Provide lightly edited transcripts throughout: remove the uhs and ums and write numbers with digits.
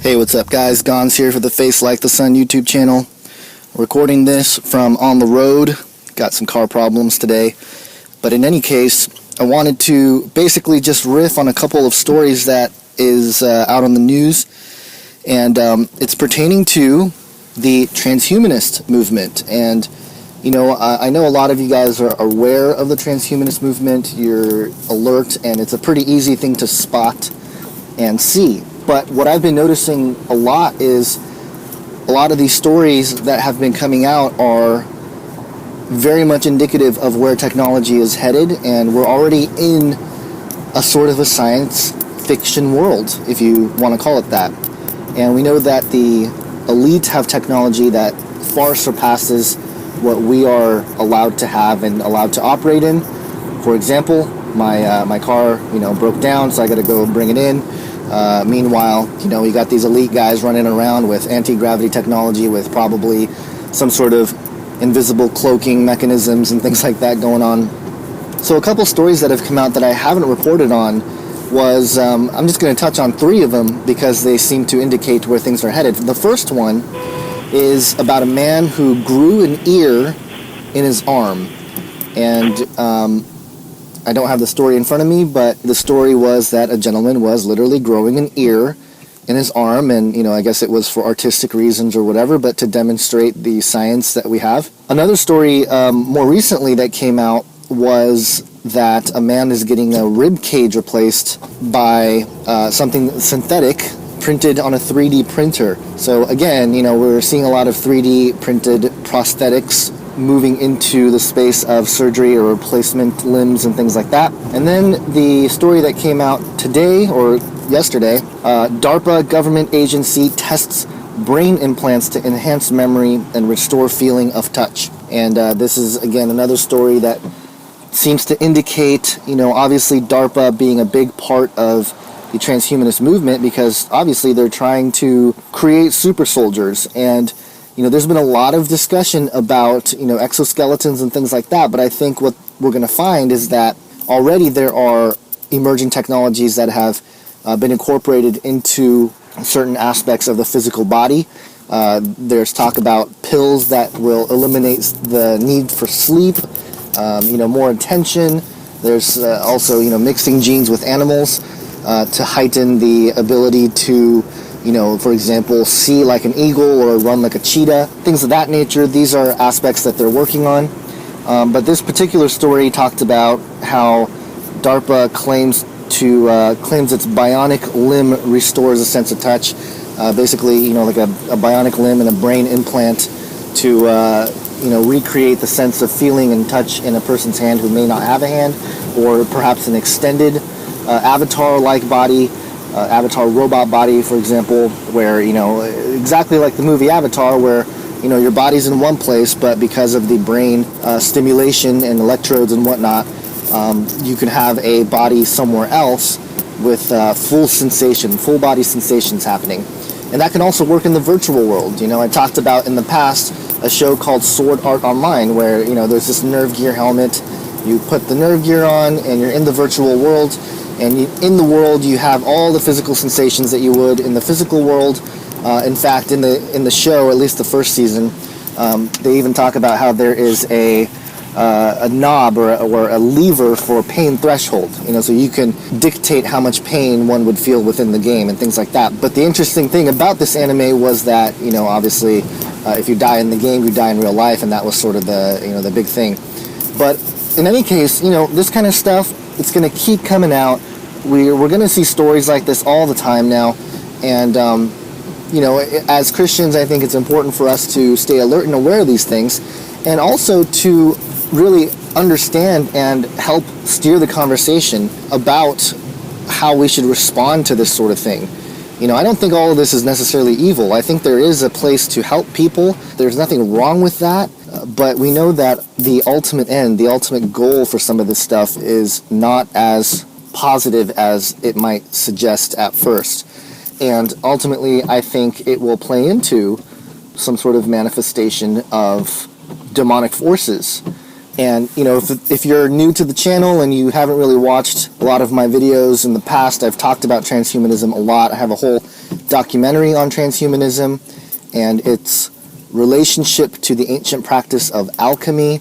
Hey, what's up guys? Gons here for the Face Like the Sun YouTube channel. Recording this from on the road. Got some car problems today. But in any case, I wanted to basically just riff on a couple of stories that is out on the news. And it's pertaining to the transhumanist movement. And, you know, I know a lot of you guys are aware of the transhumanist movement. You're alert, and it's a pretty easy thing to spot and see. But what I've been noticing a lot is a lot of these stories that have been coming out are very much indicative of where technology is headed, and we're already in a sort of a science fiction world, if you want to call it that. And we know that the elite have technology that far surpasses what we are allowed to have and allowed to operate in. For example, my car, broke down, so I got to go bring it in. Meanwhile, you got these elite guys running around with anti-gravity technology with probably some sort of invisible cloaking mechanisms and things like that going on. So a couple stories that have come out that I haven't reported on was, I'm just going to touch on three of them because they seem to indicate where things are headed. The first one is about a man who grew an ear in his arm. And I don't have the story in front of me, but the story was that a gentleman was literally growing an ear in his arm, and I guess it was for artistic reasons or whatever, but to demonstrate the science that we have. Another story more recently that came out was that a man is getting a rib cage replaced by something synthetic printed on a 3D printer. So again, we're seeing a lot of 3D printed prosthetics moving into the space of surgery or replacement limbs and things like that. And then the story that came out today or yesterday, DARPA government agency tests brain implants to enhance memory and restore feeling of touch. And this is again another story that seems to indicate, obviously DARPA being a big part of the transhumanist movement, because obviously they're trying to create Supersoldiers. And there's been a lot of discussion about, exoskeletons and things like that, but I think what we're going to find is that already there are emerging technologies that have been incorporated into certain aspects of the physical body. There's talk about pills that will eliminate the need for sleep, more attention. There's also, mixing genes with animals to heighten the ability to for example, see like an eagle or run like a cheetah, things of that nature. These are aspects that they're working on. But this particular story talked about how DARPA claims its bionic limb restores a sense of touch. Basically, like a bionic limb and a brain implant to, recreate the sense of feeling and touch in a person's hand who may not have a hand, or perhaps an extended avatar-like body. Avatar robot body, for example, where, exactly like the movie Avatar, where, your body's in one place, but because of the brain stimulation and electrodes and whatnot, you can have a body somewhere else with full body sensations happening. And that can also work in the virtual world. I talked about in the past a show called Sword Art Online, where, there's this Nerve Gear helmet. You put the Nerve Gear on, and you're in the virtual world. And in the world, you have all the physical sensations that you would in the physical world. In fact, in the show, at least the first season, they even talk about how there is a knob or a lever for pain threshold. So you can dictate how much pain one would feel within the game and things like that. But the interesting thing about this anime was that, obviously, if you die in the game, you die in real life, and that was sort of the big thing. But in any case, this kind of stuff, it's going to keep coming out. We're going to see stories like this all the time now. And, as Christians, I think it's important for us to stay alert and aware of these things, and also to really understand and help steer the conversation about how we should respond to this sort of thing. I don't think all of this is necessarily evil. I think there is a place to help people. There's nothing wrong with that. But we know that the ultimate end, the ultimate goal for some of this stuff is not as positive as it might suggest at first. And ultimately, I think it will play into some sort of manifestation of demonic forces. And, if you're new to the channel and you haven't really watched a lot of my videos in the past, I've talked about transhumanism a lot. I have a whole documentary on transhumanism and its relationship to the ancient practice of alchemy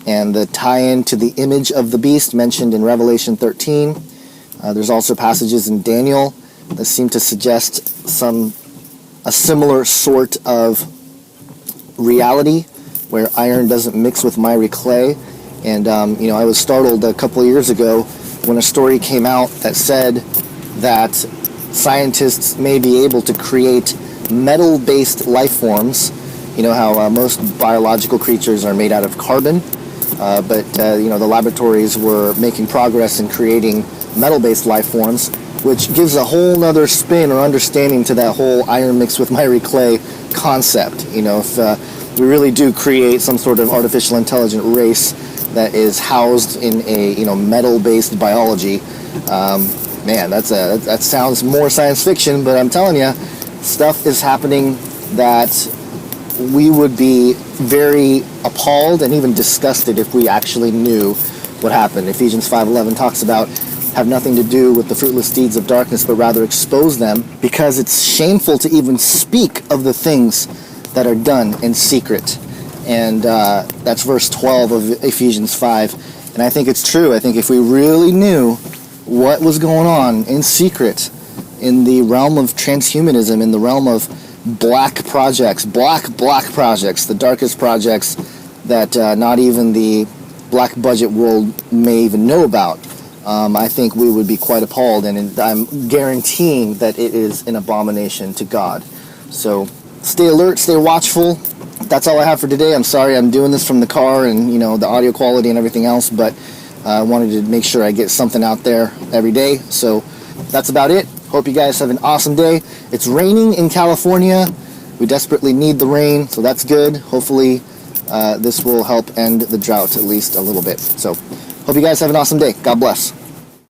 and the tie-in to the image of the beast mentioned in Revelation 13. There's also passages in Daniel that seem to suggest a similar sort of reality where iron doesn't mix with miry clay. And I was startled a couple of years ago when a story came out that said that scientists may be able to create metal-based life forms. You know how most biological creatures are made out of carbon, but the laboratories were making progress in creating metal-based life forms, which gives a whole nother spin or understanding to that whole iron mixed with miry clay concept. If we really do create some sort of artificial intelligent race that is housed in a metal-based biology, man, that sounds more science fiction, but I'm telling you, stuff is happening that we would be very appalled and even disgusted if we actually knew what happened. Ephesians 5:11 talks about have nothing to do with the fruitless deeds of darkness, but rather expose them, because it's shameful to even speak of the things that are done in secret. And that's verse 12 of Ephesians 5. And I think it's true. I think if we really knew what was going on in secret in the realm of transhumanism, in the realm of black projects, the darkest projects that not even the black budget world may even know about, I think we would be quite appalled, and I'm guaranteeing that it is an abomination to God. So stay alert, stay watchful. That's all I have for today. I'm sorry I'm doing this from the car and the audio quality and everything else, but I wanted to make sure I get something out there every day. So that's about it. Hope you guys have an awesome day. It's raining in California. We desperately need the rain, so that's good. Hopefully this will help end the drought at least a little bit. So hope you guys have an awesome day. God bless.